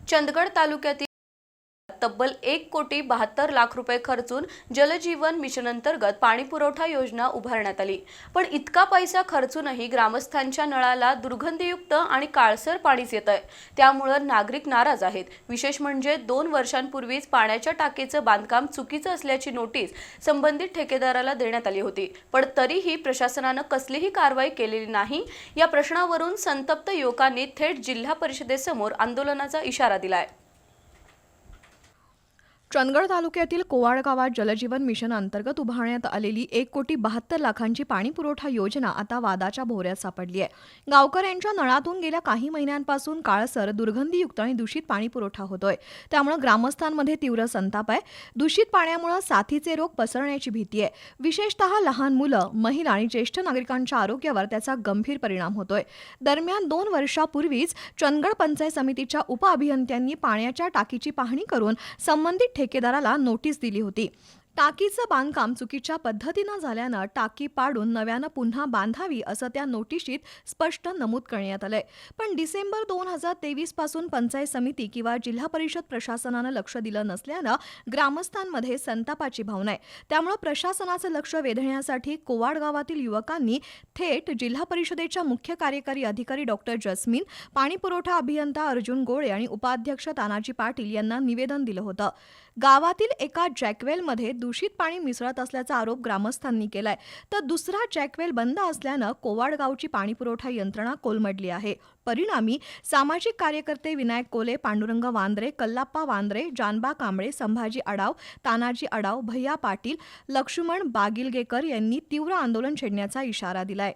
चंदगड तालुक्यातील तब्बल 1,72,00,000 रुपये खर्चून जलजीवन मिशन अंतर्गत पाणीपुरवठा योजना उभारण्यात आली। पण इतका पैसा खर्चूनही ग्रामस्थांच्या नळाला दुर्गंधीयुक्त आणि काळसर पाणीच येतंय। त्यामुळे नागरिक नाराज आहेत। विशेष म्हणजे 2 वर्षांपूर्वीच पाण्याच्या टाकीचं बांधकाम चुकीचं असल्याची नोटीस संबंधित ठेकेदाराला देण्यात आली होती, पण तरीही प्रशासनाने कसलीही कारवाई केलेली नाही। या प्रश्नावरून संतप्त युवकांनी थेट जिल्हा परिषदेसमोर आंदोलनाचा इशारा दिलाय। चंदगड तालुक्यातील कोवाड गावात जलजीवन मिशन अंतर्गत उभारण्यात आलेली 1,72,00,000ची पाणीपुरवठा योजना आता वादाच्या भोवऱ्यात सापडली आहे। गावकऱ्यांच्या नळातून गेल्या काही महिन्यांपासून काळसर, दुर्गंधीयुक्त आणि दूषित पाणीपुरवठा होतोय। त्यामुळे ग्रामस्थांमध्ये तीव्र संताप आहे। दूषित पाण्यामुळे साथीचे रोग पसरण्याची भीती आहे। विशेषतः लहान मुलं, महिला आणि ज्येष्ठ नागरिकांच्या आरोग्यावर त्याचा गंभीर परिणाम होतोय। दरम्यान 2 वर्षापूर्वीच चंदगड पंचायत समितीच्या उपअभियंत्यांनी पाण्याच्या टाकीची पाहणी करून संबंधित ठेकेदाराला नोटीस दिली होती। टाकीचं बांधकाम चुकीच्या पद्धतीने झाल्यानं टाकी पाडून नव्यानं पुन्हा बांधावी असं त्या नोटिशीत स्पष्ट नमूद करण्यात आलंय। पण डिसेंबर 2023 पासून पंचायत समिती किंवा जिल्हा परिषद प्रशासनानं लक्ष दिलं नसल्यानं ग्रामस्थांमध्ये संतापाची भावना आहे। त्यामुळे प्रशासनाचं लक्ष वेधण्यासाठी कोवाड गावातील युवकांनी थेट जिल्हा परिषदेच्या मुख्य कार्यकारी अधिकारी डॉक्टर जस्मीन, पाणीपुरवठा अभियंता अर्जुन गोळे आणि उपाध्यक्ष तानाजी पाटील यांना निवेदन दिलं होतं। गावातील एका जॅकवेलमध्ये दूषित पाणी मिसळत असल्याचा आरोप ग्रामस्थांनी केलाय, तर दुसरा जॅकवेल बंद असल्यानं कोवाड गावची पाणीपुरवठा यंत्रणा कोलमडली आहे। परिणामी सामाजिक कार्यकर्ते विनायक कोले, पांडुरंग वांद्रे, कल्लाप्पा वांद्रे, जानबा कांबळे, संभाजी अडाव, तानाजी अडाव, भैया पाटील, लक्ष्मण बागिलगेकर यांनी तीव्र आंदोलन छेडण्याचा इशारा दिलाय।